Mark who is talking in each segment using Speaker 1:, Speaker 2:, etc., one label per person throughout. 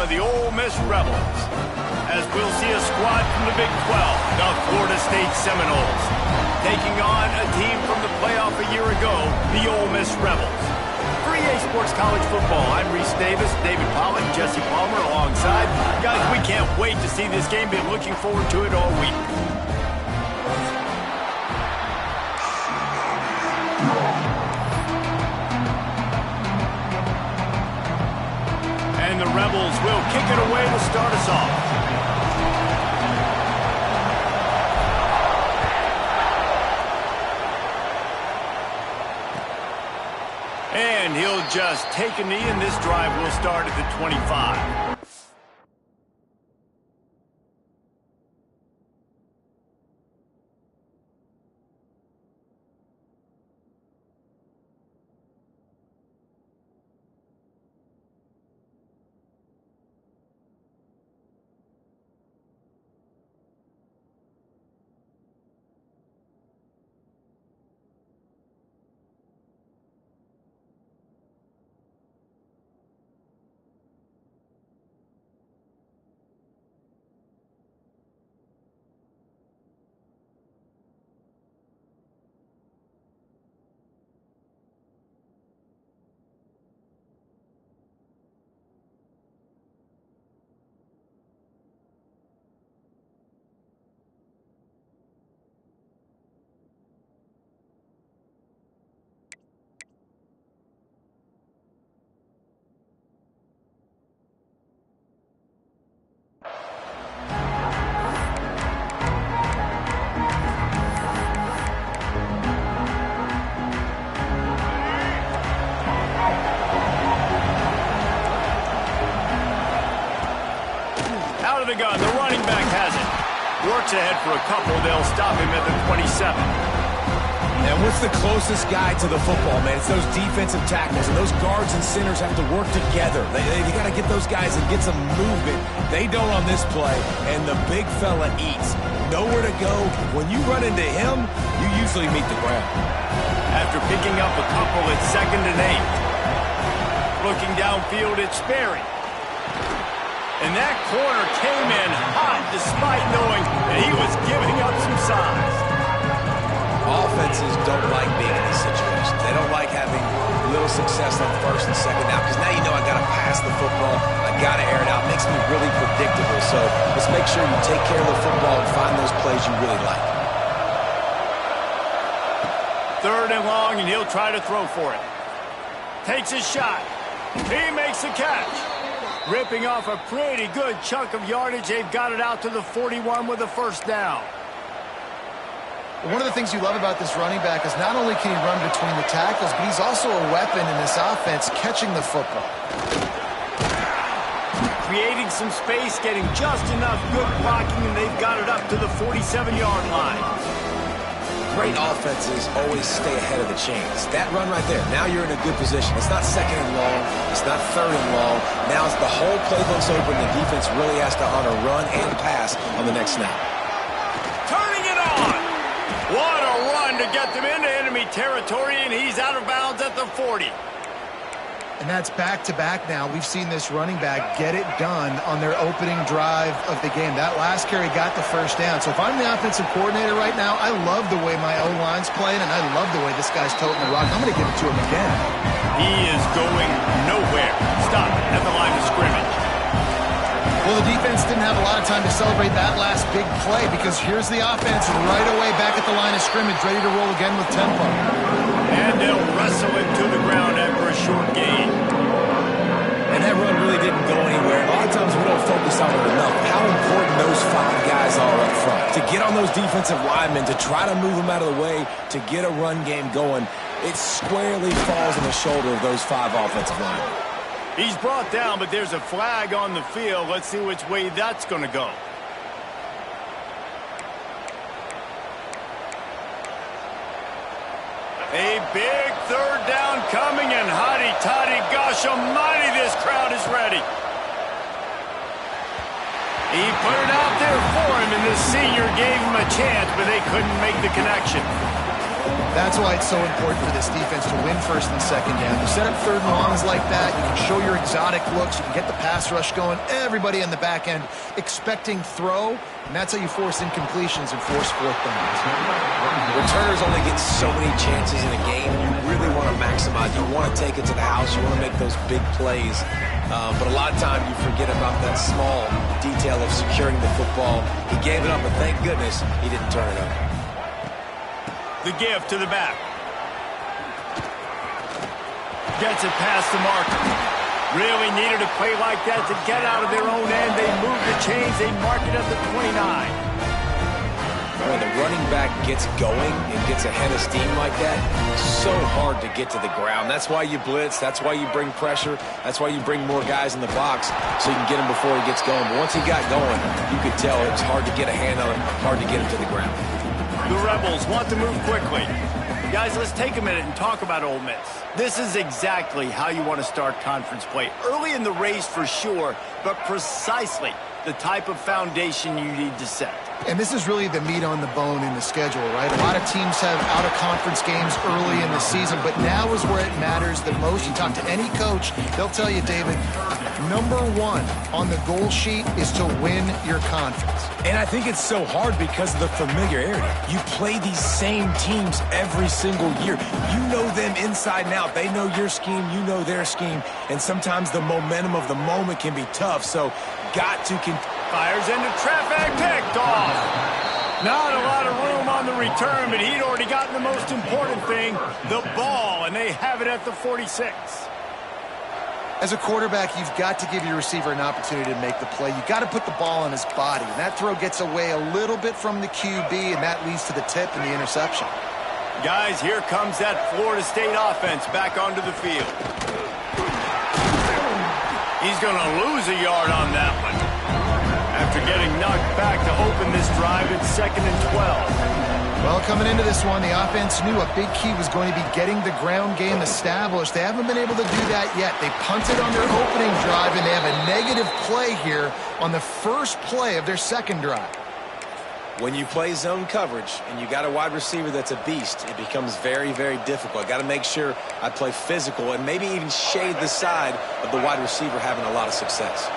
Speaker 1: of the Ole Miss Rebels. As we'll see a squad from the Big 12, the Florida State Seminoles, taking on a team from the playoff a year ago, the Ole Miss Rebels. For EA Sports College Football, I'm Reese Davis, David Pollock, Jesse Palmer alongside. Guys, we can't wait to see this game. Been looking forward to it all week. And the Rebels will kick it away to start us off. And he'll just take a knee, and this drive will start at the 25. The gun, the running back has it. Works ahead for a couple. They'll stop him at the 27.
Speaker 2: And what's the closest guy to the football, man? It's those defensive tackles, and those guards and centers have to work together. They got to get those guys and get some movement. They don't on this play, and the big fella eats. Nowhere to go. When you run into him, you usually meet the ground.
Speaker 1: After picking up a couple, it's 2nd and 8. Looking downfield, it's Sperry. And that corner came in hot despite knowing that he was giving up some size.
Speaker 2: Offenses don't like being in these situations. They don't like having little success on 1st and 2nd down because now you know I got to pass the football. I got to air it out. It makes me really predictable. So let's make sure you take care of the football and find those plays you really like.
Speaker 1: 3rd and long, and he'll try to throw for it. Takes a shot. He makes a catch. Ripping off a pretty good chunk of yardage. They've got it out to the 41 with a 1st down.
Speaker 3: One of the things you love about this running back is not only can he run between the tackles, but he's also a weapon in this offense catching the football.
Speaker 1: Creating some space, getting just enough good blocking, and they've got it up to the 47-yard line.
Speaker 2: Great offenses always stay ahead of the chains. That run right there, now you're in a good position. It's not 2nd and long. It's not 3rd and long. Now it's the whole playbook's open. The defense really has to honor run and pass on the next snap.
Speaker 1: Turning it on. What a run to get them into enemy territory, and he's out of bounds at the 40.
Speaker 3: And that's back-to-back now. We've seen this running back get it done on their opening drive of the game. That last carry got the 1st down. So if I'm the offensive coordinator right now, I love the way my O-line's playing, and I love the way this guy's toting the rock. I'm going to give it to him again.
Speaker 1: He is going nowhere. Stop at the line of scrimmage.
Speaker 3: Well, the defense didn't have a lot of time to celebrate that last big play because here's the offense right away back at the line of scrimmage, ready to roll again with tempo.
Speaker 1: And they'll wrestle him to the ground after a short gain.
Speaker 2: And that run really didn't go anywhere. A lot of times we don't focus on it enough. How important those 5 guys are up front. To get on those defensive linemen, to try to move them out of the way, to get a run game going, it squarely falls on the shoulder of those 5 offensive linemen.
Speaker 1: He's brought down, but there's a flag on the field. Let's see which way that's going to go. A big 3rd down coming, and hotty-toddy, gosh almighty, this crowd is ready. He put it out there for him, and this senior gave him a chance, but they couldn't make the connection.
Speaker 3: That's why it's so important for this defense to win first and second down. You set up third and longs like that, you can show your exotic looks, you can get the pass rush going, everybody in the back end expecting throw, and that's how you force incompletions and force fourth downs.
Speaker 2: Returners only get so many chances in a game. You really want to maximize. You want to take it to the house. You want to make those big plays. But a lot of time you forget about that small detail of securing the football. He gave it up, but thank goodness he didn't turn it over.
Speaker 1: The give to the back. Gets it past the marker. Really needed a play like that to get out of their own end. They move the chains. They mark it at the 29.
Speaker 2: When the running back gets going and gets ahead of steam like that, so hard to get to the ground. That's why you blitz. That's why you bring pressure. That's why you bring more guys in the box so you can get him before he gets going. But once he got going, you could tell it was hard to get a hand on him, hard to get him to the ground.
Speaker 1: The Rebels want to move quickly. Guys, let's take a minute and talk about Ole Miss. This is exactly how you want to start conference play. Early in the race for sure, but precisely the type of foundation you need to set.
Speaker 3: And this is really the meat on the bone in the schedule, right? A lot of teams have out-of-conference games early in the season, but now is where it matters the most. You talk to any coach, they'll tell you, David, number one on the goal sheet is to win your conference.
Speaker 2: And I think it's so hard because of the familiarity. You play these same teams every single year. You know them inside and out. They know your scheme, you know their scheme, and sometimes the momentum of the moment can be tough, so got to
Speaker 1: Fires into traffic, picked off. Not a lot of room on the return, but he'd already gotten the most important thing, the ball, and they have it at the 46.
Speaker 3: As a quarterback, you've got to give your receiver an opportunity to make the play. You've got to put the ball on his body. And that throw gets away a little bit from the QB, and that leads to the tip and the interception.
Speaker 1: Guys, here comes that Florida State offense back onto the field. He's going to lose a yard on that one. After getting knocked back to open this drive, it's 2nd and 12.
Speaker 3: Well, coming into this one, the offense knew a big key was going to be getting the ground game established. They haven't been able to do that yet. They punted on their opening drive, and they have a negative play here on the first play of their second drive.
Speaker 2: When you play zone coverage and you got a wide receiver that's a beast, it becomes very, very difficult. I got to make sure I play physical and maybe even shade the side of the wide receiver having a lot of success.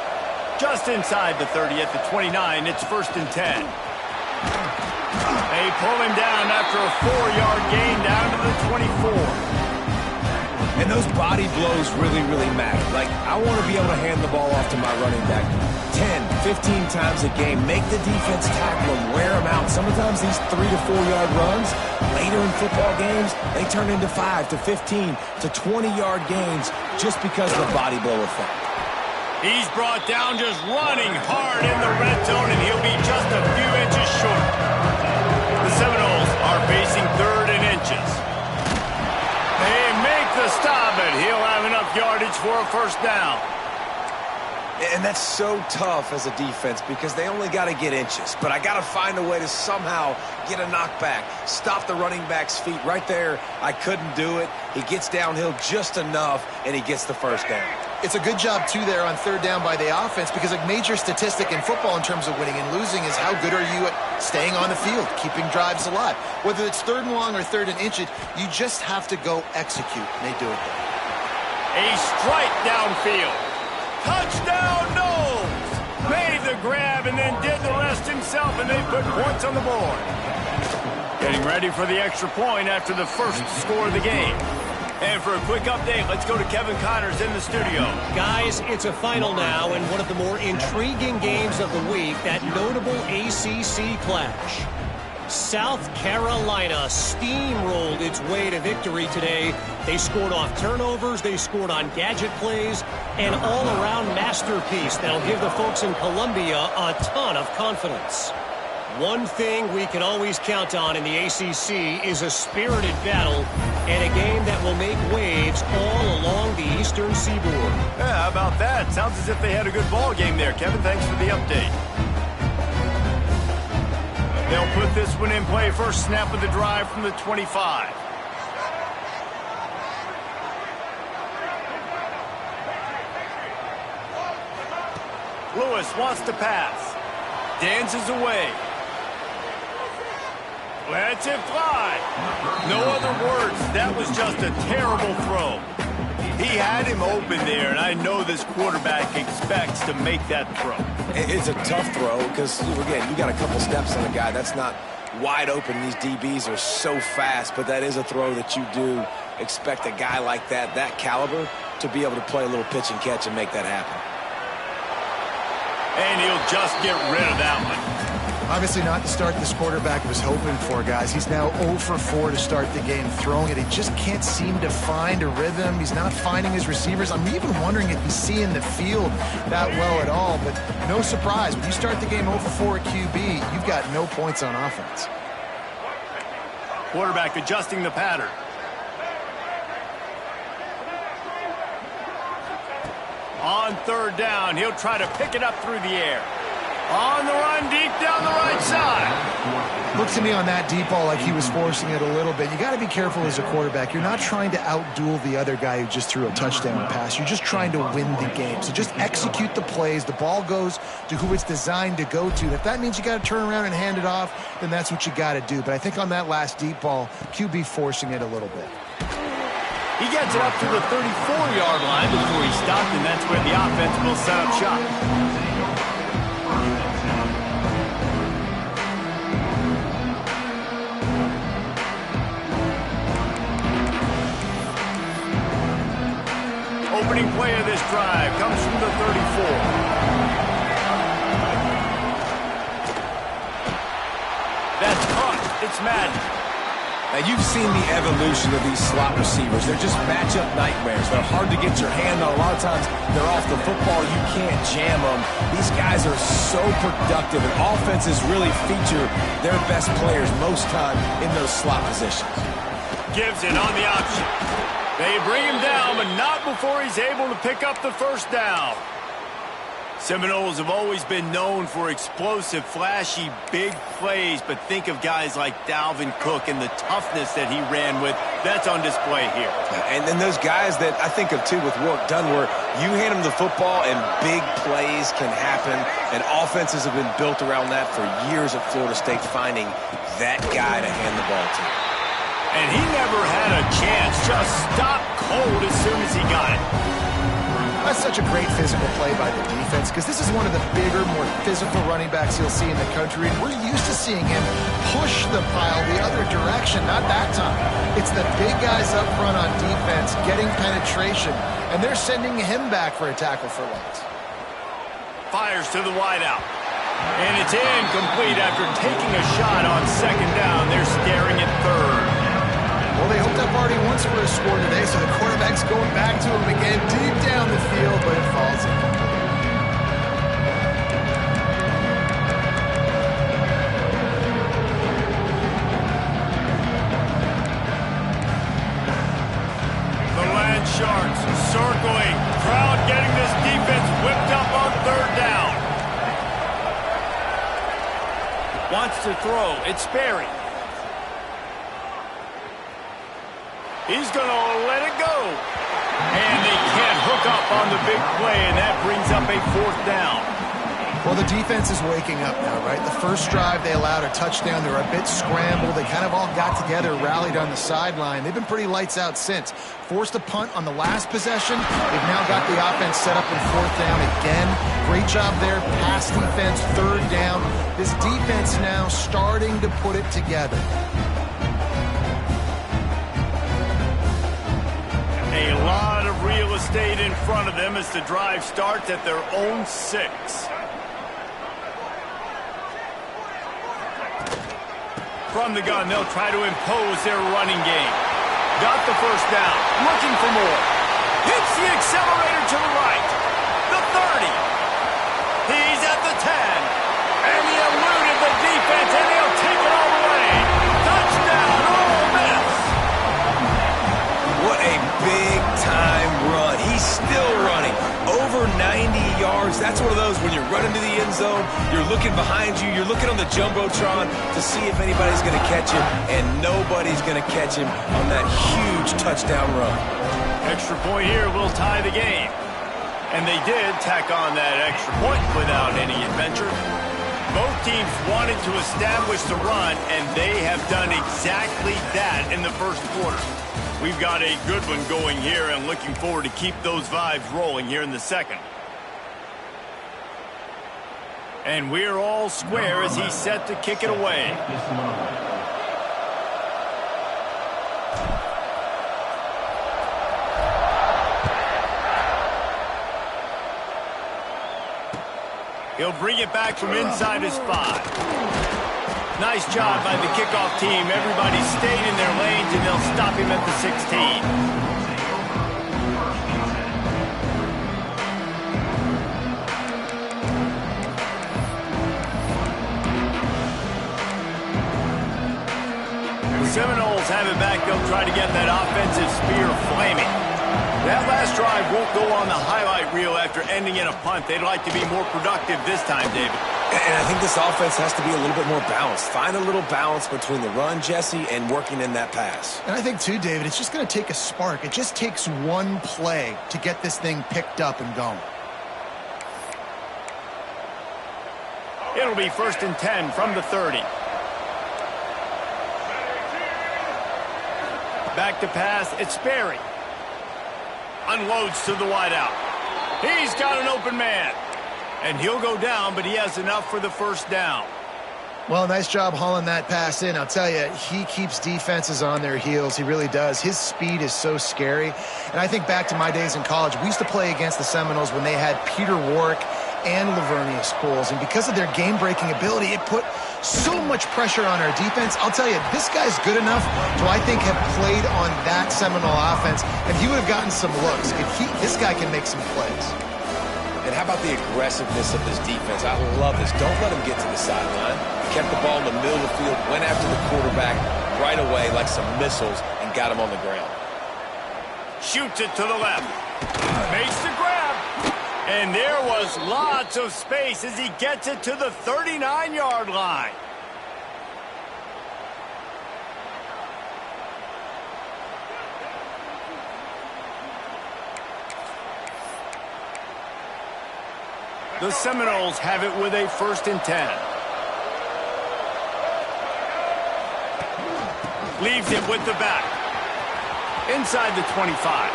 Speaker 1: Just inside the 30 at the 29, it's 1st and 10. They pull him down after a 4-yard gain down to the 24.
Speaker 2: And those body blows really, really matter. Like, I want to be able to hand the ball off to my running back 10, 15 times a game. Make the defense tackle him, wear him out. Sometimes these 3 to 4 yard runs, later in football games, they turn into 5 to 15 to 20-yard gains just because of the body blow effect.
Speaker 1: He's brought down just running hard in the red zone, and he'll be just a few inches short. The Seminoles are facing 3rd and inches. They make the stop, and he'll have enough yardage for a first down.
Speaker 2: And that's so tough as a defense because they only got to get inches. But I got to find a way to somehow get a knockback, stop the running back's feet. Right there, I couldn't do it. He gets downhill just enough, and he gets the first down.
Speaker 3: It's a good job, too, there on third down by the offense because a major statistic in football in terms of winning and losing is how good are you at staying on the field, keeping drives alive. Whether it's 3rd and long or 3rd and inches, you just have to go execute, and they do it there.
Speaker 1: A strike downfield. Touchdown, Knowles! Made the grab and then did the rest himself, and they put points on the board. Getting ready for the extra point after the first score of the game. And for a quick update, let's go to Kevin Connors in the studio.
Speaker 4: Guys, it's a final now, and one of the more intriguing games of the week, that notable ACC clash. South Carolina steamrolled its way to victory today. They scored off turnovers, they scored on gadget plays, an all-around masterpiece that'll give the folks in Columbia a ton of confidence. One thing we can always count on in the ACC is a spirited battle and a game that will make waves all along the Eastern Seaboard.
Speaker 1: Yeah, how about that? Sounds as if they had a good ball game there. Kevin, thanks for the update. They'll put this one in play. First snap of the drive from the 25. Lewis wants to pass. Dances away. Lets it fly. No other words. That was just a terrible throw. He had him open there, and I know this quarterback expects to make that throw.
Speaker 2: It's a tough throw because, again, you got a couple steps on the guy. That's not wide open. These DBs are so fast, but that is a throw that you do expect a guy like that caliber, to be able to play a little pitch and catch and make that happen.
Speaker 1: And he'll just get rid of that one.
Speaker 3: Obviously not the start this quarterback was hoping for, guys. He's now 0 for 4 to start the game throwing it. He just can't seem to find a rhythm. He's not finding his receivers. I'm even wondering if he's seeing the field that well at all. But no surprise, when you start the game 0 for 4 at QB, you've got no points on offense.
Speaker 1: Quarterback adjusting the pattern. On third down, he'll try to pick it up through the air. On the run, deep down the right side.
Speaker 3: Looks to me on that deep ball like he was forcing it a little bit. You got to be careful as a quarterback. You're not trying to outduel the other guy who just threw a touchdown pass. You're just trying to win the game. So just execute the plays. The ball goes to who it's designed to go to. And if that means you got to turn around and hand it off, then that's what you got to do. But I think on that last deep ball, QB forcing it a little bit.
Speaker 1: He gets it up to the 34-yard line before he stopped, and that's where the offense will set up shop. Opening play of this drive comes from the 34. That's caught. It's Madden.
Speaker 2: Now, you've seen the evolution of these slot receivers. They're just matchup nightmares. They're hard to get your hand on. A lot of times, they're off the football. You can't jam them. These guys are so productive, and offenses really feature their best players most time in those slot positions.
Speaker 1: Gives it on the option. They bring him down, but not before he's able to pick up the first down. Seminoles have always been known for explosive, flashy, big plays, but think of guys like Dalvin Cook and the toughness that he ran with. That's on display here.
Speaker 2: And then those guys that I think of, too, with Warrick Dunn, where you hand them the football and big plays can happen, and offenses have been built around that for years at Florida State, finding that guy to hand the ball to.
Speaker 1: And he never had a chance, just stopped cold as soon as he got it.
Speaker 3: That's such a great physical play by the defense, because this is one of the bigger, more physical running backs you'll see in the country, and we're used to seeing him push the pile the other direction. Not that time. It's the big guys up front on defense getting penetration, and they're sending him back for a tackle for loss.
Speaker 1: Fires to the wideout. And it's incomplete after taking a shot on second down. They're staring at third.
Speaker 3: Well, they hooked up already once for a score today, so the quarterback's going back to him again deep down the field, but it falls in.
Speaker 1: The Land Sharks circling. Crowd getting this defense whipped up on third down. Wants to throw. It's Sperry. He's going to let it go. And they can't hook up on the big play, and that brings up a fourth down.
Speaker 3: Well, the defense is waking up now, right? The first drive, they allowed a touchdown. They were a bit scrambled. They kind of all got together, rallied on the sideline. They've been pretty lights out since. Forced a punt on the last possession. They've now got the offense set up in fourth down again. Great job there. Pass defense, third down. This defense now starting to put it together.
Speaker 1: A lot of real estate in front of them as the drive starts at their own 6. From the gun, they'll try to impose their running game. Got the first down. Looking for more. Hits the accelerator to the right. The 30. He's at the 10. And he eluded the defense, and he'll take it all the way. Touchdown, Ole Miss.
Speaker 2: What a big-time run. He's still running. Over 90 yards. That's one of those when you're running to the end zone, you're looking behind you, you're looking on the Jumbotron to see if anybody's going to catch him, and nobody's going to catch him on that huge touchdown run.
Speaker 1: Extra point here will tie the game. And they did tack on that extra point without any adventure. Both teams wanted to establish the run, and they have done exactly that in the first quarter. We've got a good one going here, and looking forward to keep those vibes rolling here in the second. And we're all square as he's set to kick it away. He'll bring it back from inside his 5. Nice job by the kickoff team. Everybody stayed in their lanes, and they'll stop him at the 16. The Seminoles have it back. They'll try to get that offensive spear flaming. That last drive won't go on the highlight reel after ending in a punt. They'd like to be more productive this time, David.
Speaker 2: And I think this offense has to be a little bit more balanced. Find a little balance between the run, Jesse, and working in that pass.
Speaker 3: And I think, too, David, it's just going to take a spark. It just takes one play to get this thing picked up and going.
Speaker 1: It'll be 1st and 10 from the 30. Back to pass. It's Sperry. Unloads to the wideout. He's got an open man. And he'll go down, but he has enough for the first down.
Speaker 3: Well, nice job hauling that pass in. I'll tell you, he keeps defenses on their heels. He really does. His speed is so scary. And I think back to my days in college, we used to play against the Seminoles when they had Peter Warrick and Lavernius Coles. And because of their game-breaking ability, it put so much pressure on our defense. I'll tell you, this guy's good enough to, I think, have played on that Seminole offense, and he would have gotten some looks. This guy can make some plays.
Speaker 2: And how about the aggressiveness of this defense? I love this. Don't let him get to the sideline. Kept the ball in the middle of the field, went after the quarterback right away like some missiles, and got him on the ground.
Speaker 1: Shoots it to the left. Makes the grab. And there was lots of space as he gets it to the 39-yard line. The Seminoles have it with a 1st and 10. Leaves it with the back. Inside the 25.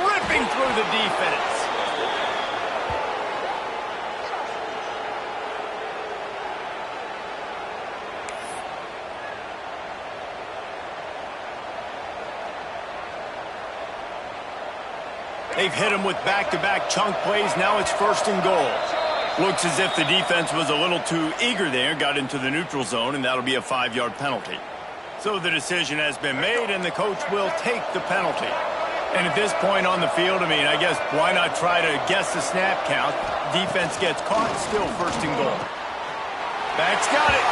Speaker 1: Ripping through the defense. They've hit him with back-to-back chunk plays. Now it's 1st and goal. Looks as if the defense was a little too eager there, got into the neutral zone, and that'll be a 5-yard penalty. So the decision has been made, and the coach will take the penalty. And at this point on the field, I guess why not try to guess the snap count? Defense gets caught, still 1st and goal. Back's got it.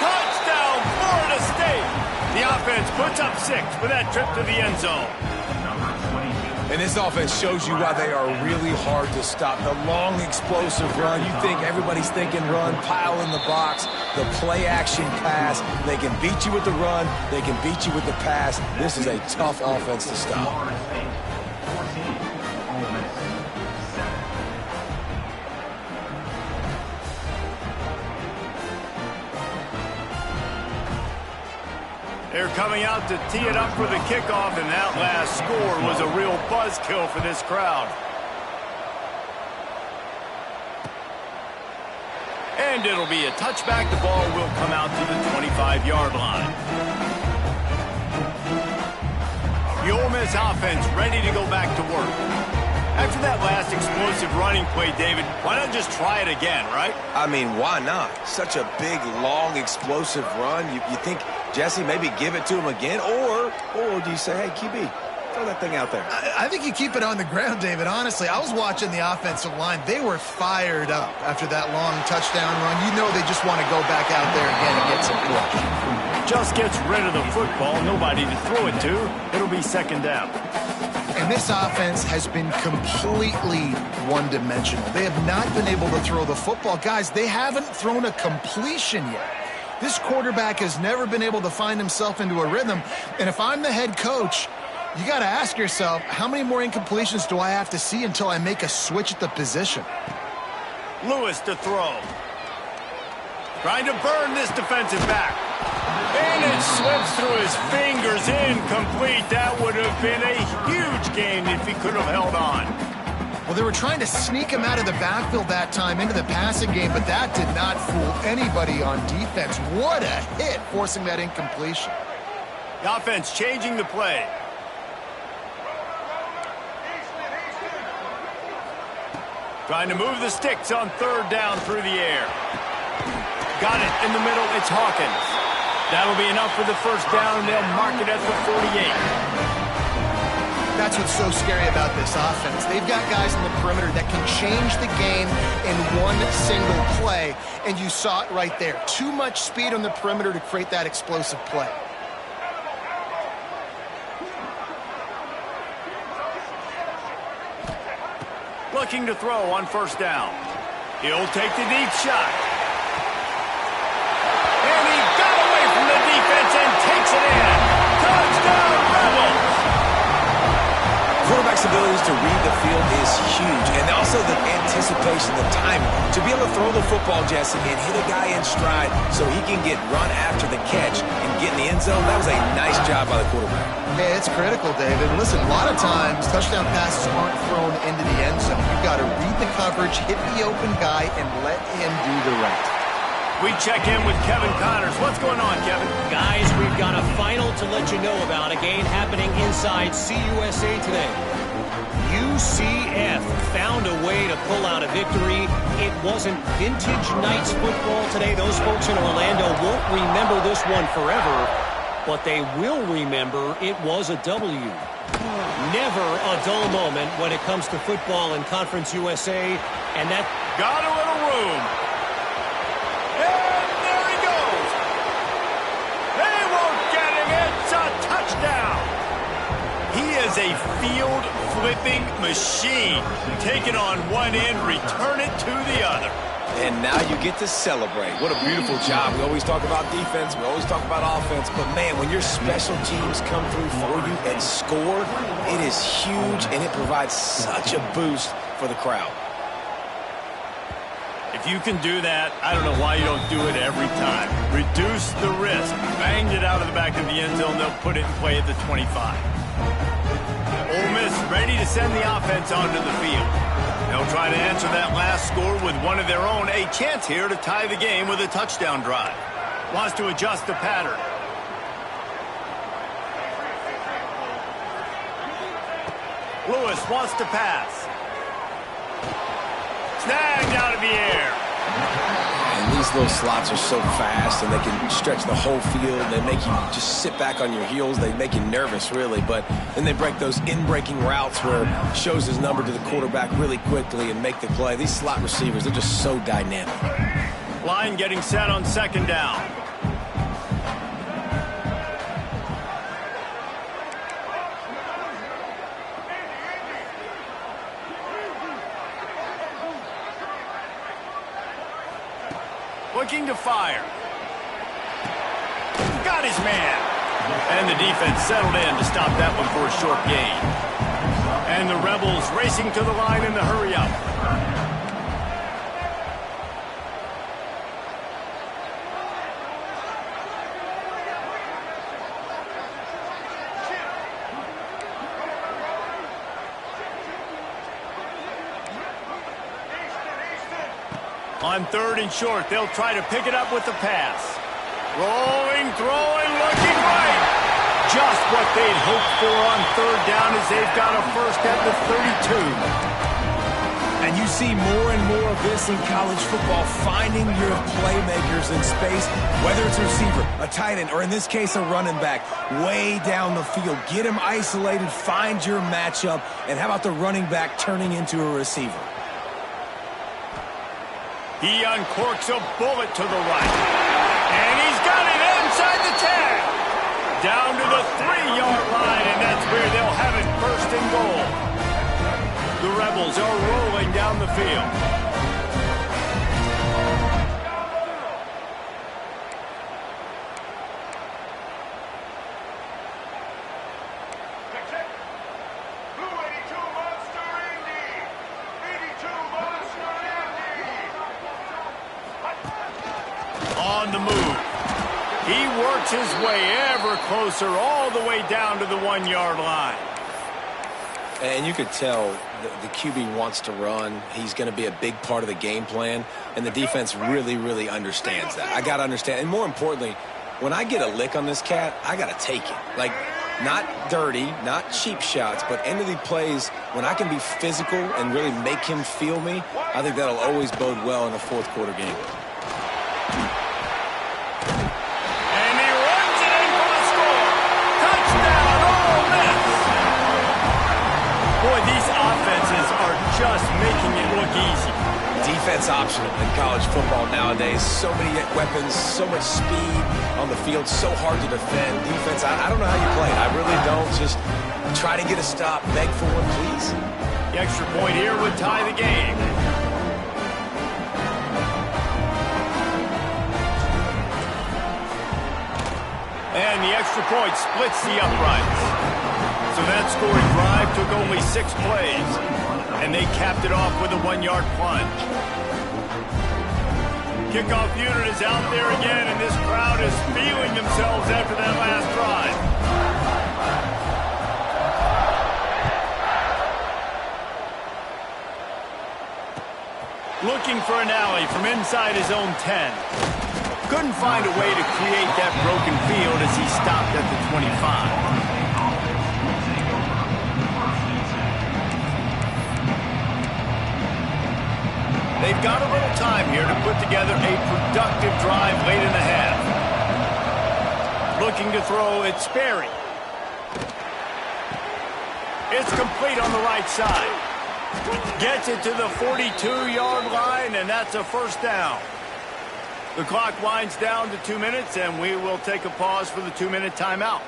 Speaker 1: Touchdown, Florida State. The offense puts up 6 for that trip to the end zone.
Speaker 2: And this offense shows you why they are really hard to stop. The long, explosive run. You think everybody's thinking run, pile in the box. The play-action pass. They can beat you with the run. They can beat you with the pass. This is a tough offense to stop.
Speaker 1: They're coming out to tee it up for the kickoff, and that last score was a real buzzkill for this crowd. And it'll be a touchback. The ball will come out to the 25-yard line. The Ole Miss offense ready to go back to work. After that last explosive running play, David, why not just try it again, right?
Speaker 2: Why not? Such a big, long, explosive run. You think, Jesse, maybe give it to him again? Or do you say, hey, QB, throw that thing out there?
Speaker 3: I think you keep it on the ground, David. Honestly, I was watching the offensive line. They were fired up after that long touchdown run. You know they just want to go back out there again and get some push.
Speaker 1: Just gets rid of the football. Nobody to throw it to. It'll be 2nd down.
Speaker 3: And this offense has been completely one-dimensional. They have not been able to throw the football. Guys, they haven't thrown a completion yet. This quarterback has never been able to find himself into a rhythm. And if I'm the head coach, you got to ask yourself, how many more incompletions do I have to see until I make a switch at the position?
Speaker 1: Lewis to throw. Trying to burn this defensive back. And it slips through his fingers, incomplete. That would have been a huge gain if he could have held on.
Speaker 3: Well, they were trying to sneak him out of the backfield that time into the passing game, but that did not fool anybody on defense. What a hit, forcing that incompletion.
Speaker 1: The offense changing the play. Trying to move the sticks on third down through the air. Got it in the middle. It's Hawkins. That'll be enough for the first down, and they'll mark it at the 48.
Speaker 3: That's what's so scary about this offense. They've got guys in the perimeter that can change the game in one single play, and you saw it right there. Too much speed on the perimeter to create that explosive play.
Speaker 1: Looking to throw on first down. He'll take the deep shot. And he got away from the defense and takes it in. Touchdown, Rebels!
Speaker 2: Quarterback's abilities to read the field is huge, and also the anticipation, the timing. To be able to throw the football, Jesse, and hit a guy in stride so he can get run after the catch and get in the end zone, that was a nice job by the quarterback.
Speaker 3: Yeah, it's critical, David. Listen, a lot of times, touchdown passes aren't thrown into the end zone. You've got to read the coverage, hit the open guy, and let him do the rest.
Speaker 1: We check in with Kevin Connors. What's going on, Kevin?
Speaker 4: Guys, we've got a final to let you know about. A game happening inside CUSA today. UCF found a way to pull out a victory. It wasn't vintage Knights football today. Those folks in Orlando won't remember this one forever, but they will remember it was a W. Never a dull moment when it comes to football in Conference USA, and that
Speaker 1: got a little room. And there he goes. They won't get him. It's a touchdown. He is a field-flipping machine. Take it on one end, return it to the other.
Speaker 2: And now you get to celebrate. What a beautiful job. We always talk about defense. We always talk about offense. But, man, when your special teams come through for you and score, it is huge, and it provides such a boost for the crowd.
Speaker 1: If you can do that, I don't know why you don't do it every time. Reduce the risk. Banged it out of the back of the end zone. They'll put it in play at the 25. Ole Miss ready to send the offense onto the field. They'll try to answer that last score with one of their own. A chance here to tie the game with a touchdown drive. Wants to adjust the pattern. Lewis wants to pass. Snagged out of the air.
Speaker 2: And these little slots are so fast, and they can stretch the whole field. They make you just sit back on your heels. They make you nervous, really. But then they break those in-breaking routes where it shows his number to the quarterback really quickly and make the play. These slot receivers, they're just so dynamic.
Speaker 1: Line getting set on second down. Looking to fire. Got his man. And the defense settled in to stop that one for a short gain. And the Rebels racing to the line in the hurry up. On third and short, they'll try to pick it up with the pass. Rolling, throwing, looking right. Just what they'd hoped for on third down as they've got a first at the 32.
Speaker 2: And you see more and more of this in college football, finding your playmakers in space, whether it's a receiver, a tight end, or in this case a running back, way down the field. Get them isolated, find your matchup, and how about the running back turning into a receiver?
Speaker 1: He uncorks a bullet to the right. And he's got it inside the 10. Down to the 3-yard line, and that's where they'll have it first and goal. The Rebels are rolling down the field. on the move. He works his way ever closer all the way down to the 1-yard line.
Speaker 2: And you could tell the QB wants to run. He's going to be a big part of the game plan, and the defense really, really understands that. I got to understand. And more importantly, when I get a lick on this cat, I got to take it. Like, not dirty, not cheap shots, but end of the plays, when I can be physical and really make him feel me, I think that'll always bode well in a fourth quarter game.
Speaker 1: And he runs it in for the score. Touchdown, Ole Miss. Boy, these offenses are just making it look easy.
Speaker 2: Defense optional in college football nowadays. So many weapons, so much speed on the field, so hard to defend. Defense, I don't know how you play it. I really don't. Just try to get a stop, beg for one, please.
Speaker 1: The extra point here would tie the game. And the extra point splits the uprights. So that scoring drive took only 6 plays. And they capped it off with a 1-yard plunge. Kickoff unit is out there again, and this crowd is feeling themselves after that last drive. Looking for an alley from inside his own 10. Couldn't find a way to create that broken field as he stopped at the 25. They've got a little time here to put together a productive drive late in the half. Looking to throw, it's Sperry. It's complete on the right side. Gets it to the 42-yard line, and that's a first down. The clock winds down to 2 minutes, and we will take a pause for the 2-minute timeout.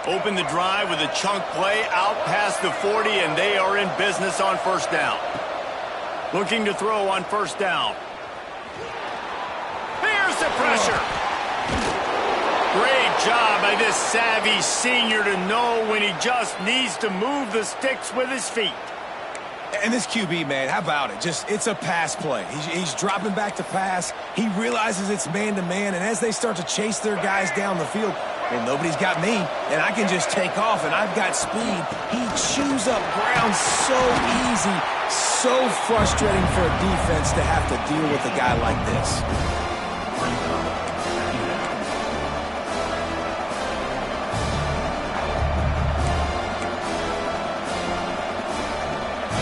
Speaker 1: Open the drive with a chunk play out past the 40, and they are in business on first down. Looking to throw on first down. There's the pressure. Great job by this savvy senior to know when he just needs to move the sticks with his feet.
Speaker 2: And this QB, man, how about it? It's a pass play. He's dropping back to pass. He realizes it's man-to-man, and as they start to chase their guys down the field, well, nobody's got me, and I can just take off, and I've got speed. He chews up ground so easy, so frustrating for a defense to have to deal with a guy like this.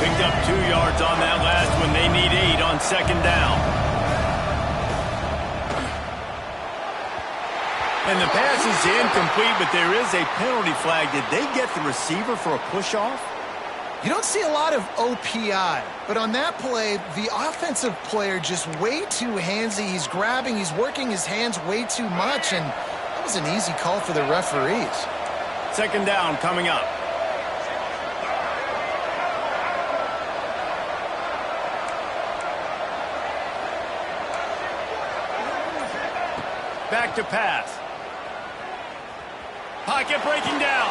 Speaker 1: Picked up 2 yards on that last one. They need 8 on second down. And the pass is incomplete, but there is a penalty flag. Did they get the receiver for a push-off?
Speaker 3: You don't see a lot of OPI, but on that play, the offensive player just way too handsy. He's grabbing, he's working his hands way too much, and that was an easy call for the referees.
Speaker 1: Second down coming up. Back to pass. Pocket breaking down.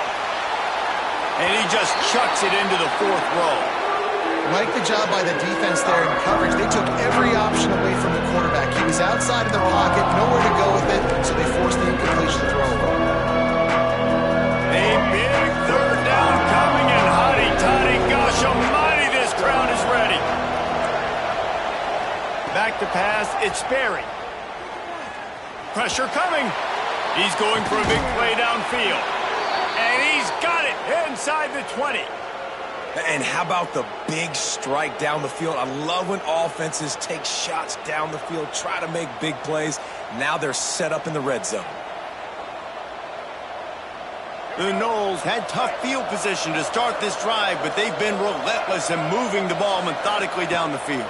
Speaker 1: And he just chucks it into the 4th row.
Speaker 3: Like the job by the defense there in coverage. They took every option away from the quarterback. He was outside of the pocket, nowhere to go with it, so they forced the incompletion throw.
Speaker 1: A big third down coming, and hotty-toddy, gosh almighty, this crowd is ready. Back to pass, it's Sperry. Pressure coming. He's going for a big play downfield. And he's got it inside the 20.
Speaker 2: And how about the big strike down the field? I love when offenses take shots down the field, try to make big plays. Now they're set up in the red zone.
Speaker 1: The Noles had tough field position to start this drive, but they've been relentless in moving the ball methodically down the field.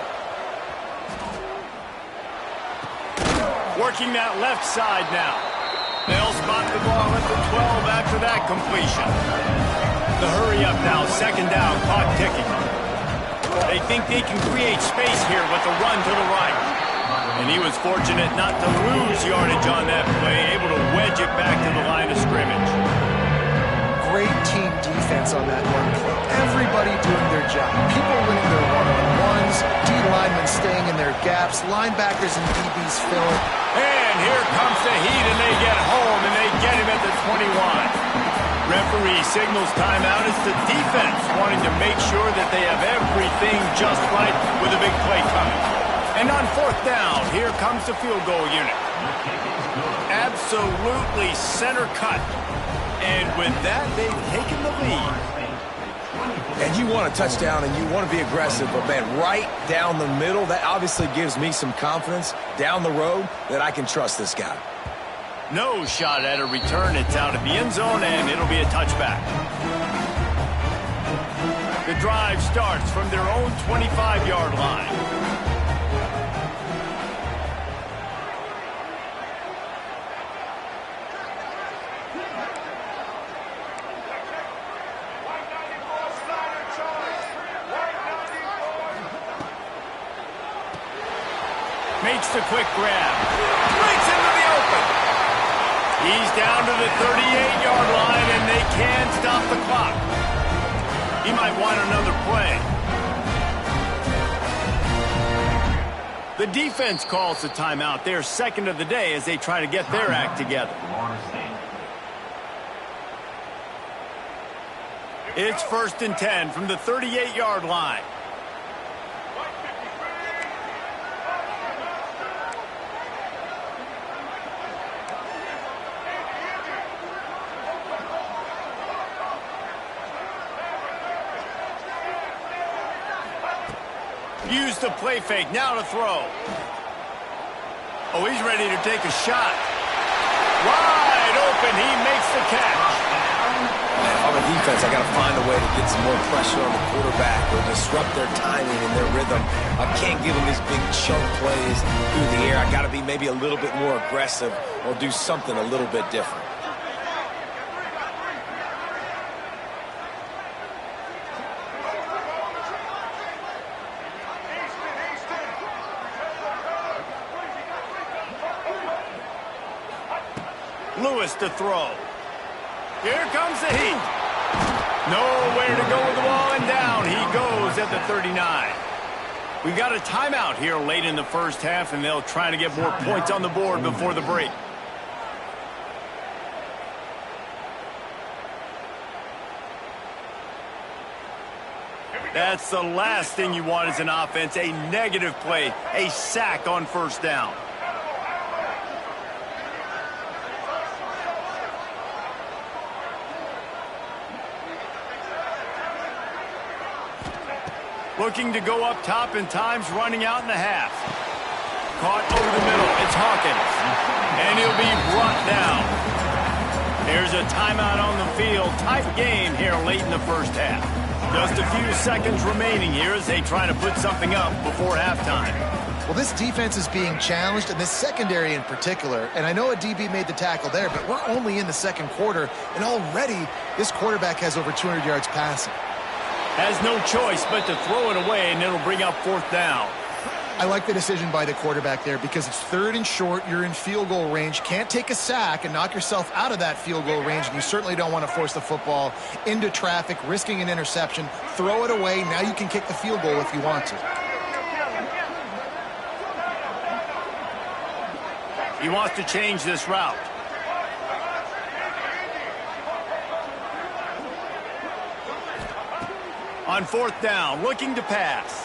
Speaker 1: Working that left side now. They'll spot the ball at the 12 after that completion. The hurry up now, second down, clock ticking. They think they can create space here with the run to the right. And he was fortunate not to lose yardage on that play, able to wedge it back to the line of scrimmage.
Speaker 3: defense on that run play. Everybody doing their job. People winning their one-on-ones, D linemen staying in their gaps, linebackers and DBs filling.
Speaker 1: And here comes the heat, and they get home, and they get him at the 21. Referee signals timeout. It's the defense wanting to make sure that they have everything just right with a big play coming. And on fourth down, here comes the field goal unit. Absolutely center cut. And with that, they've taken the lead.
Speaker 2: And you want a touchdown and you want to be aggressive, but man, right down the middle, that obviously gives me some confidence down the road that I can trust this guy.
Speaker 1: No shot at a return. It's out of the end zone, and it'll be a touchback. The drive starts from their own 25-yard line. Makes the quick grab. Breaks into the open. He's down to the 38-yard line, and they can't stop the clock. He might want another play. The defense calls the timeout. They're second of the day as they try to get their act together. It's 1st and 10 from the 38-yard line. Use the play fake, now to throw. Oh, he's ready to take a shot. Wide open, he makes the catch.
Speaker 2: Man, if I'm a defense, I got to find a way to get some more pressure on the quarterback or disrupt their timing and their rhythm. I can't give them these big chunk plays through the air. I got to be maybe a little bit more aggressive or do something a little bit different.
Speaker 1: Lewis to throw. Here comes the heat. Nowhere to go with the ball, and down he goes at the 39. We got a timeout here late in the first half, and they'll try to get more points on the board before the break. That's the last thing you want as an offense, a negative play, a sack on first down. Looking to go up top, and time's running out in the half. Caught over the middle. It's Hawkins. And he'll be brought down. There's a timeout on the field. Tight game here late in the first half. Just a few seconds remaining here as they try to put something up before halftime.
Speaker 3: Well, this defense is being challenged, and this secondary in particular. And I know a DB made the tackle there, but we're only in the second quarter, and already this quarterback has over 200 yards passing.
Speaker 1: Has no choice but to throw it away, and it'll bring up fourth down.
Speaker 3: I like the decision by the quarterback there because it's 3rd and short. You're in field goal range. Can't take a sack and knock yourself out of that field goal range, and you certainly don't want to force the football into traffic, risking an interception. Throw it away. Now you can kick the field goal if you want to.
Speaker 1: He wants to change this route. On fourth down, looking to pass.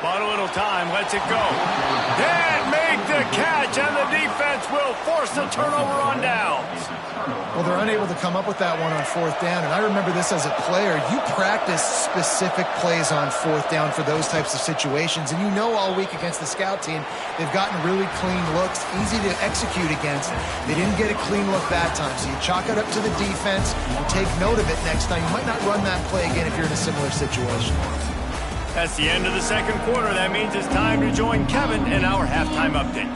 Speaker 1: Bought a little time, lets it go. Can't make the catch, and the defense will force a turnover on downs.
Speaker 3: Well, they're unable to come up with that one on fourth down, and I remember this as a player. You practice specific plays on fourth down for those types of situations, and you know all week against the scout team, they've gotten really clean looks, easy to execute against. They didn't get a clean look that time, so you chalk it up to the defense. You take note of it next time. You might not run that play again if you're in a similar situation.
Speaker 1: That's the end of the second quarter. That means it's time to join Kevin in our halftime update.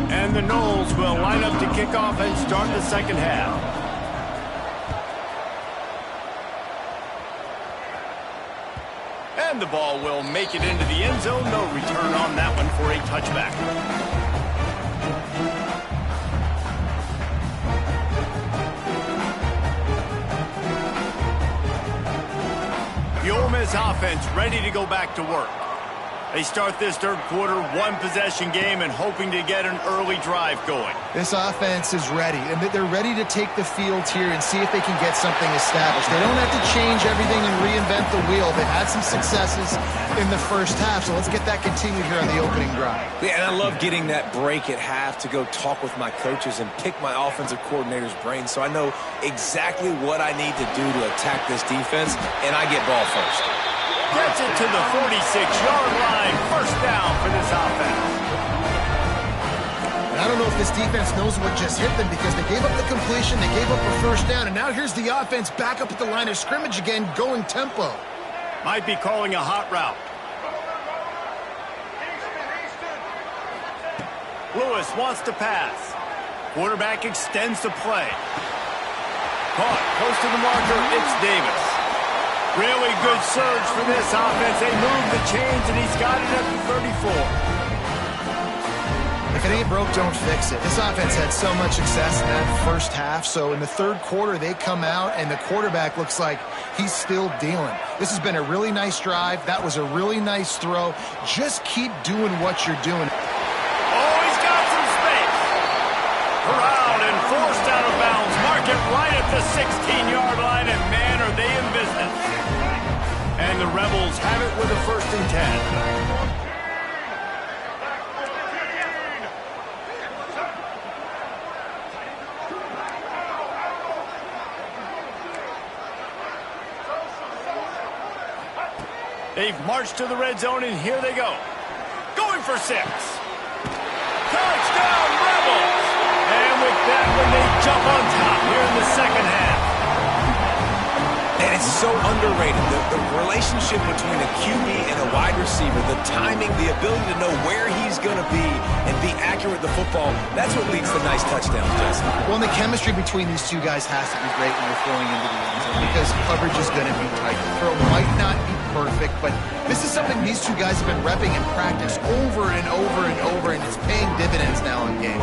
Speaker 1: And the Noles will line up to kick off and start the second half. And the ball will make it into the end zone. No return on that one for a touchback. The Ole Miss offense ready to go back to work. They start this third quarter, one-possession game, and hoping to get an early drive going.
Speaker 3: This offense is ready, and they're ready to take the field here and see if they can get something established. They don't have to change everything and reinvent the wheel. They've had some successes in the first half, so let's get that continued here on the opening drive.
Speaker 2: Yeah, and I love getting that break at half to go talk with my coaches and pick my offensive coordinator's brain so I know exactly what I need to do to attack this defense, and I get ball first.
Speaker 1: Gets it to the 46-yard line. First down for this offense.
Speaker 3: And I don't know if this defense knows what just hit them because they gave up the completion, they gave up a first down, and now here's the offense back up at the line of scrimmage again, going tempo.
Speaker 1: Might be calling a hot route. Lewis wants to pass. Quarterback extends the play. Caught close to the marker. It's Davis. Really good surge for this offense. They move the chains, and he's got it at the 34.
Speaker 3: If it ain't broke, don't fix it. This offense had so much success in that first half, so in the third quarter, they come out, and the quarterback looks like he's still dealing. This has been a really nice drive. That was a really nice throw. Just keep doing what you're doing.
Speaker 1: Oh, he's got some space. Corralled and forced out of bounds. Mark it right at the 16-yard line, and man, are they in business. And the Rebels have it with a 1st and 10. They've marched to the red zone, and here they go. Going for 6. Touchdown, Rebels! And with that one, they jump on top here in the second half.
Speaker 2: And it's so underrated. The relationship between a QB and a wide receiver, the timing, the ability to know where he's going to be and be accurate with the football, that's what leads to nice touchdowns, Jesse.
Speaker 3: Well, and the chemistry between these two guys has to be great when you're throwing into the end zone because coverage is going to be tight. The throw might not be perfect, but this is something these two guys have been repping in practice over and over and over, and it's paying dividends now in game.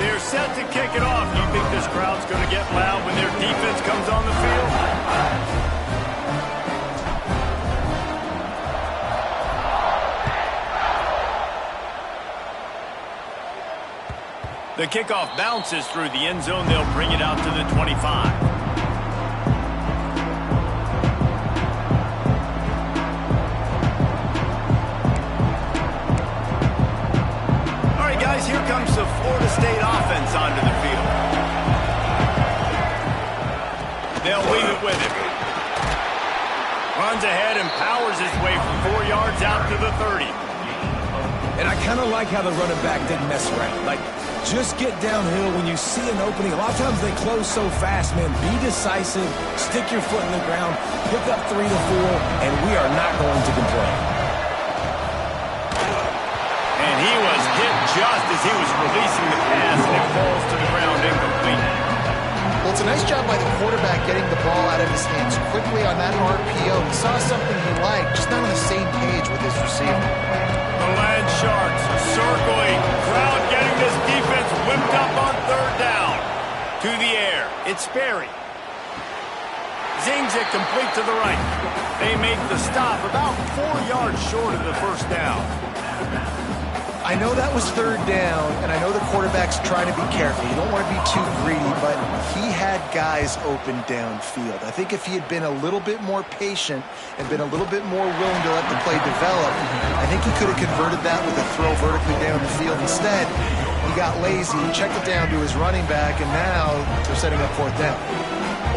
Speaker 1: They're set to kick it off. Do you think this crowd's going to get loud when their defense comes on the field? The kickoff bounces through the end zone. They'll bring it out to the 25. Here comes the Florida State offense onto the field. They'll leave it with him. Runs ahead and powers his way from 4 yards out to the 30.
Speaker 2: And I kind of like how the running back didn't mess around. Like, just get downhill when you see an opening. A lot of times they close so fast, man. Be decisive, stick your foot in the ground, pick up 3 to 4, and we are not going to complain.
Speaker 1: And he was hit just as he was releasing the pass, and it falls to the ground incomplete.
Speaker 3: Well, it's a nice job by the quarterback getting the ball out of his hands quickly on that RPO. He saw something he liked, just not on the same page with his receiver.
Speaker 1: The Land Sharks circling. Crowd getting this defense whipped up on 3rd down. To the air. It's Sperry. Zings it complete to the right. They make the stop about 4 yards short of the first down.
Speaker 3: I know that was 3rd down, and I know the quarterback's trying to be careful. You don't want to be too greedy, but he had guys open downfield. I think if he had been a little bit more patient and been a little bit more willing to let the play develop, I think he could have converted that with a throw vertically down the field. Instead, he got lazy, checked it down to his running back, and now they're setting up 4th down.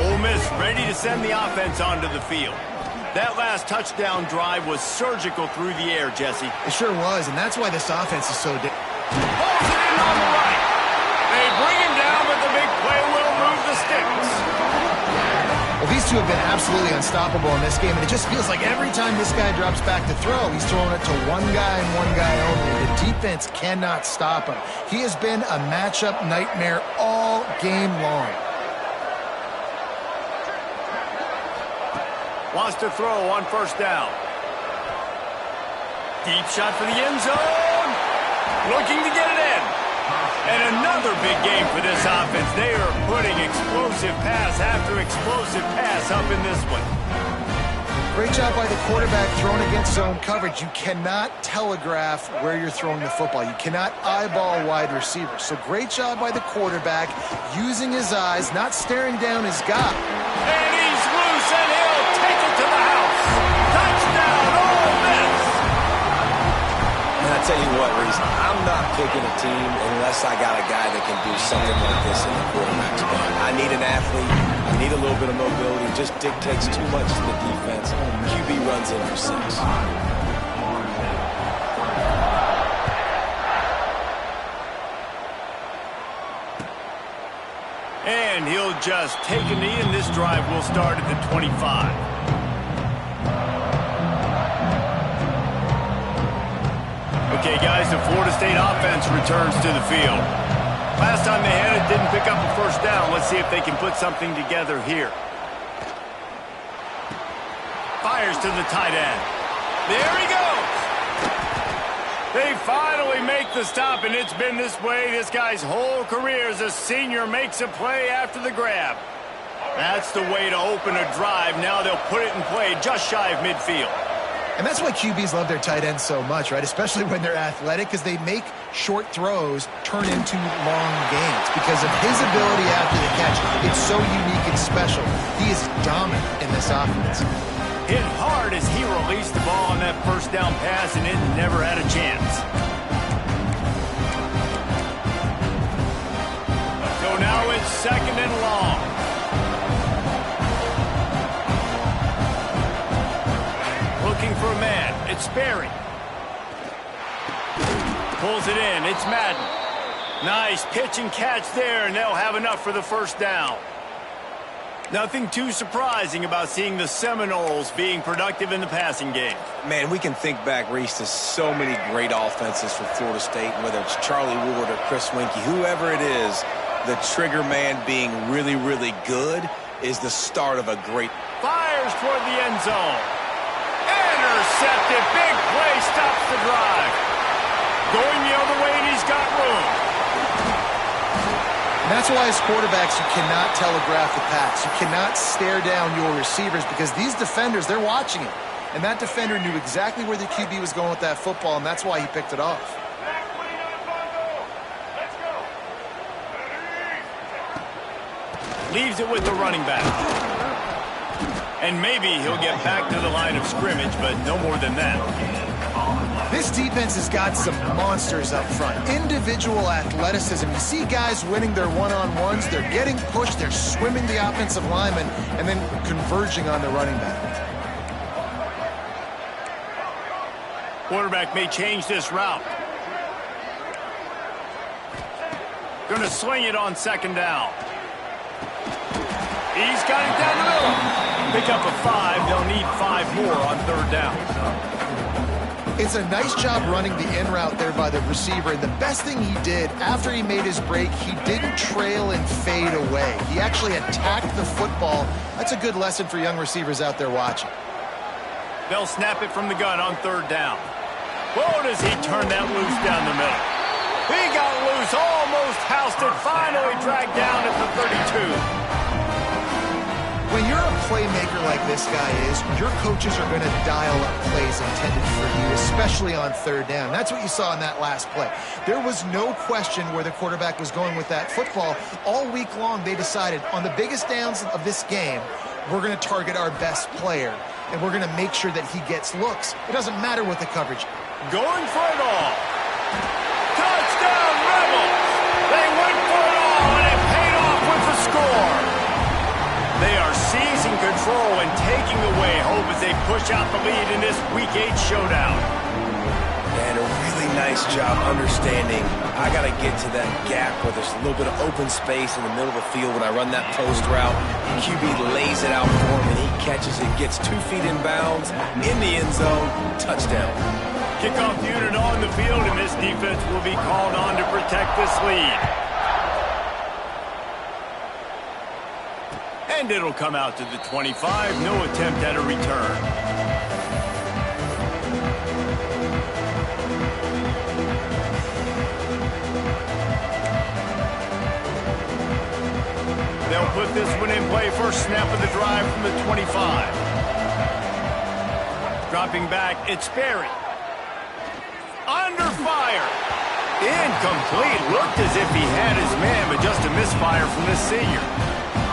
Speaker 1: Ole Miss ready to send the offense onto the field. That last touchdown drive was surgical through the air, Jesse.
Speaker 3: It sure was, and that's why this offense is so
Speaker 1: Pulls it in on the right. They bring him down, but the big play will move the sticks.
Speaker 3: Well, these two have been absolutely unstoppable in this game, and it just feels like every time this guy drops back to throw, he's throwing it to one guy and one guy only. The defense cannot stop him. He has been a matchup nightmare all game long.
Speaker 1: Wants to throw on 1st down. Deep shot for the end zone. Looking to get it in. And another big game for this offense. They are putting explosive pass after explosive pass up in this one.
Speaker 3: Great job by the quarterback throwing against zone coverage. You cannot telegraph where you're throwing the football. You cannot eyeball wide receivers. So great job by the quarterback using his eyes, not staring down his guy.
Speaker 1: And he's loose, and he'll take it to the house. Touchdown, Ole Miss.
Speaker 2: And I tell you what, Reese, I'm not picking a team unless I got a guy that can do something like this in the quarterback spot. I need an athlete. I need a little bit of mobility. It just dictates too much to the defense. QB runs in for 6.
Speaker 1: And he'll just take a knee, and this drive will start at the 25. Okay, guys, the Florida State offense returns to the field. Last time they had it, didn't pick up a first down. Let's see if they can put something together here. Fires to the tight end. There he goes. They finally make the stop, and it's been this way this guy's whole career as a senior. Makes a play after the grab. That's the way to open a drive. Now they'll put it in play just shy of midfield.
Speaker 3: And that's why QBs love their tight ends so much, right? Especially when they're athletic, because they make short throws turn into long gains. Because of his ability after the catch, it's so unique and special. He is dominant in this offense.
Speaker 1: Hit hard as he released the ball on that first down pass, and it never had a chance. So now it's second and long. Looking for a man. It's Sperry. Pulls it in. It's Madden. Nice pitch and catch there, and they'll have enough for the first down. Nothing too surprising about seeing the Seminoles being productive in the passing game.
Speaker 2: Man, we can think back, Reese, to so many great offenses for Florida State, whether it's Charlie Ward or Chris Winkie, whoever it is, the trigger man being really, really good is the start of a great...
Speaker 1: Fires toward the end zone. Intercepted. Big play stops the drive. Going the other way, and he's got room.
Speaker 3: And that's why as quarterbacks, you cannot telegraph the pass. You cannot stare down your receivers because these defenders, they're watching it. And that defender knew exactly where the QB was going with that football, and that's why he picked it off.
Speaker 1: Leaves it with the running back. And maybe he'll get back to the line of scrimmage, but no more than that.
Speaker 3: This defense has got some monsters up front. Individual athleticism. You see guys winning their one-on-ones. They're getting pushed. They're swimming the offensive lineman and then converging on the running back.
Speaker 1: Quarterback may change this route. Going to swing it on second down. He's got it down the middle. Pick up a 5. They'll need 5 more on third down.
Speaker 3: It's a nice job running the in route there by the receiver. And the best thing he did after he made his break, he didn't trail and fade away. He actually attacked the football. That's a good lesson for young receivers out there watching.
Speaker 1: They'll snap it from the gun on third down. Whoa, does he turn that loose down the middle. He got loose, almost housed it, finally dragged down at the 32.
Speaker 3: When you're a playmaker like this guy is, your coaches are going to dial up plays intended for you, especially on third down. That's what you saw in that last play. There was no question where the quarterback was going with that football. All week long, they decided on the biggest downs of this game, we're going to target our best player, and we're going to make sure that he gets looks. It doesn't matter what the coverage.
Speaker 1: Going for it all. Touchdown, Rebels! They went for it all, and it paid off with the score. They are seizing control and taking away hope as they push out the lead in this Week 8 showdown.
Speaker 2: And a really nice job understanding I got to get to that gap where there's a little bit of open space in the middle of the field when I run that post route. QB lays it out for him, and he catches it, gets 2 feet in bounds, in the end zone, touchdown.
Speaker 1: Kickoff unit on the field, and this defense will be called on to protect this lead. And it'll come out to the 25. No attempt at a return. They'll put this one in play. First snap of the drive from the 25. Dropping back, it's Berry. Under fire. Incomplete. Looked as if he had his man, but just a misfire from this senior.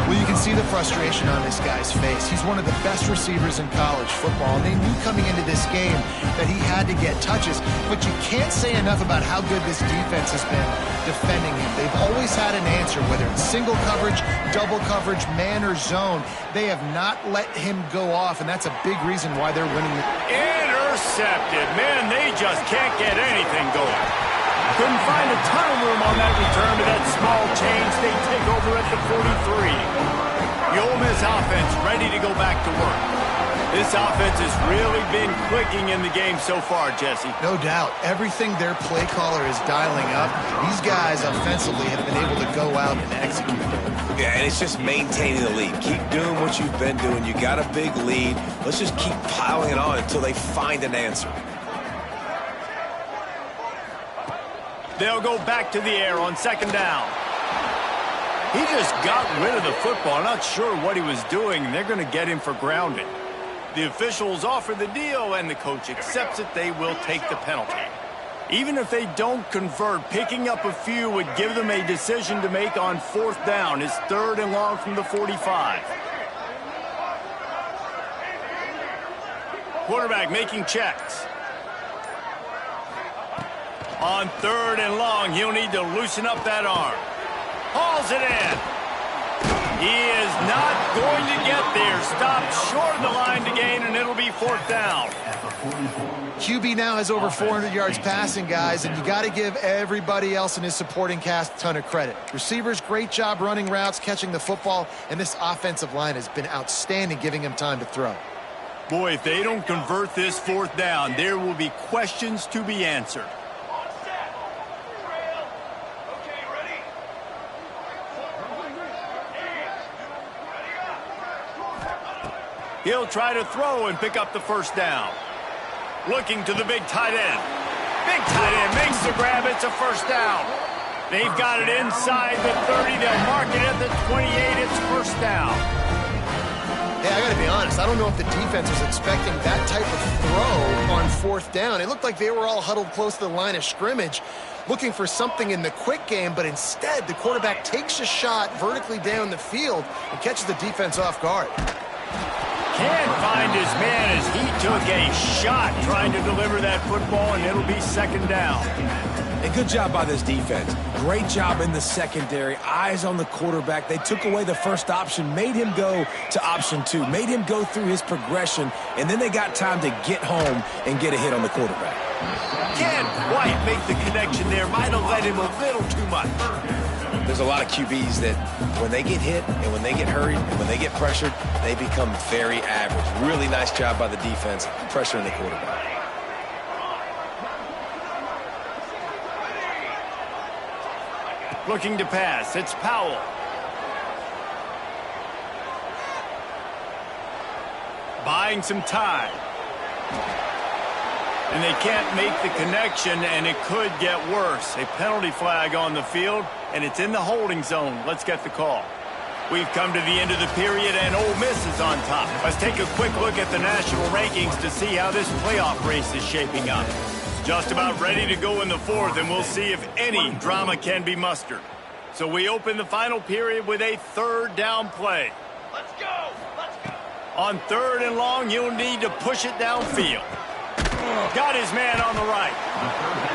Speaker 3: Well, you can see the frustration on this guy's face. He's one of the best receivers in college football, and they knew coming into this game that he had to get touches. But you can't say enough about how good this defense has been defending him. They've always had an answer, whether it's single coverage, double coverage, man or zone. They have not let him go off, and that's a big reason why they're winning.
Speaker 1: Intercepted. Man, they just can't get anything going. Couldn't find a ton of room on that return to that small change. They take over at the 43. The Ole Miss offense ready to go back to work. This offense has really been clicking in the game so far, Jesse.
Speaker 3: No doubt. Everything their play caller is dialing up, these guys offensively have been able to go out and execute.
Speaker 2: Yeah, and it's just maintaining the lead. Keep doing what you've been doing. You got a big lead. Let's just keep piling it on until they find an answer.
Speaker 1: They'll go back to the air on second down. He just got rid of the football. Not sure what he was doing. They're going to get him for grounding. The officials offer the deal, and the coach accepts it. They will take the penalty. Even if they don't convert, picking up a few would give them a decision to make on fourth down. It's 3rd and long from the 45. Quarterback making checks. On 3rd and long, he'll need to loosen up that arm. Hauls it in. He is not going to get there. Stopped short of the line to gain, and it'll be 4th down.
Speaker 3: QB now has over 400 yards passing, guys, and you got to give everybody else in his supporting cast a ton of credit. Receivers, great job running routes, catching the football, and this offensive line has been outstanding, giving him time to throw.
Speaker 1: Boy, if they don't convert this 4th down, there will be questions to be answered. He'll try to throw and pick up the 1st down. Looking to the big tight end. Big tight end makes the grab. It's a 1st down. They've got it inside the 30. They'll mark it at the 28. It's 1st down.
Speaker 3: Hey, I got to be honest. I don't know if the defense was expecting that type of throw on 4th down. It looked like they were all huddled close to the line of scrimmage, looking for something in the quick game, but instead the quarterback takes a shot vertically down the field and catches the defense off guard.
Speaker 1: Can't find his man as he took a shot trying to deliver that football, and it'll be 2nd down.
Speaker 2: A good job by this defense. Great job in the secondary. Eyes on the quarterback. They took away the first option, made him go to option 2, made him go through his progression, and then they got time to get home and get a hit on the quarterback.
Speaker 1: Can't quite make the connection there. Might have led him a little too much.
Speaker 2: There's a lot of QBs that when they get hit and when they get hurried and when they get pressured, they become very average. Really nice job by the defense pressuring the quarterback.
Speaker 1: Looking to pass. It's Powell. Buying some time. And they can't make the connection, and it could get worse. A penalty flag on the field, and it's in the holding zone. Let's get the call. We've come to the end of the period, and Ole Miss is on top. Let's take a quick look at the national rankings to see how this playoff race is shaping up. Just about ready to go in the 4th, and we'll see if any drama can be mustered. So we open the final period with a 3rd down play. Let's go! Let's go! On 3rd and long, you'll need to push it downfield. Got his man on the right.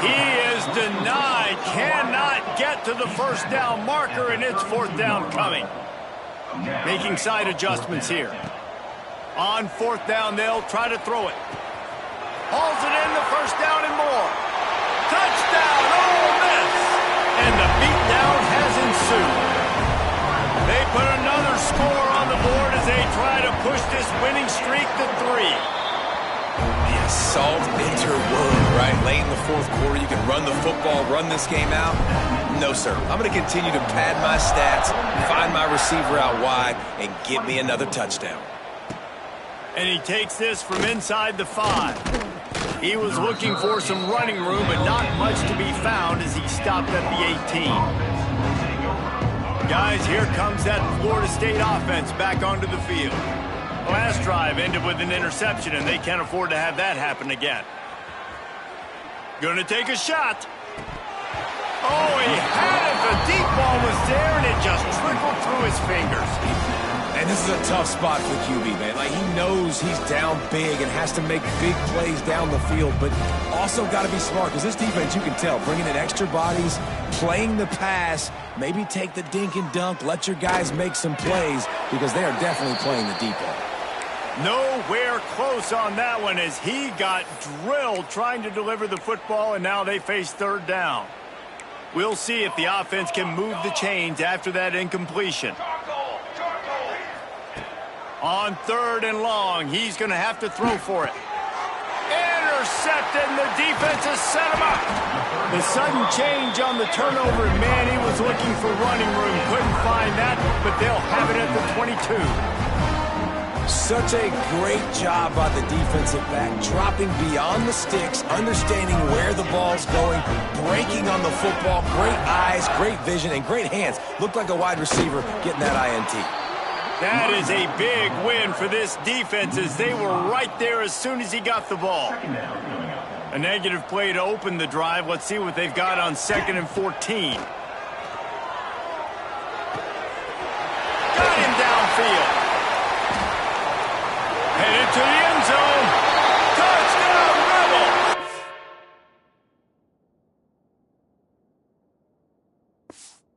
Speaker 1: He is denied. Cannot get to the 1st down marker, and it's 4th down coming. Making side adjustments here. On 4th down, they'll try to throw it. Hauls it in, the 1st down and more. Touchdown, Ole Miss! And the beatdown has ensued. They put another score on the board as they try to push this winning streak to 3.
Speaker 2: The assault interwoven, right? Late in the 4th quarter, you can run the football, run this game out. No, sir. I'm going to continue to pad my stats, find my receiver out wide, and get me another touchdown.
Speaker 1: And he takes this from inside the 5. He was looking for some running room, but not much to be found as he stopped at the 18. Guys, here comes that Florida State offense back onto the field. Last drive ended with an interception, and they can't afford to have that happen again. Gonna take a shot. Oh, he had it. The deep ball was there, and it just trickled through his fingers.
Speaker 2: And this is a tough spot for the QB, man. Like, he knows he's down big and has to make big plays down the field, but also got to be smart because this defense, you can tell, bringing in extra bodies, playing the pass, maybe take the dink and dunk, let your guys make some plays because they are definitely playing the deep ball.
Speaker 1: Nowhere close on that one as he got drilled trying to deliver the football, and now they face third down. We'll see if the offense can move the chains after that incompletion. On 3rd and long, he's going to have to throw for it. Intercepted, and the defense has set him up. The sudden change on the turnover, man, he was looking for running room. Couldn't find that, but they'll have it at the 22.
Speaker 2: Such a great job by the defensive back, dropping beyond the sticks, understanding where the ball's going, breaking on the football, great eyes, great vision, and great hands. Looked like a wide receiver getting that INT.
Speaker 1: That is a big win for this defense as they were right there as soon as he got the ball. A negative play to open the drive. Let's see what they've got on 2nd and 14.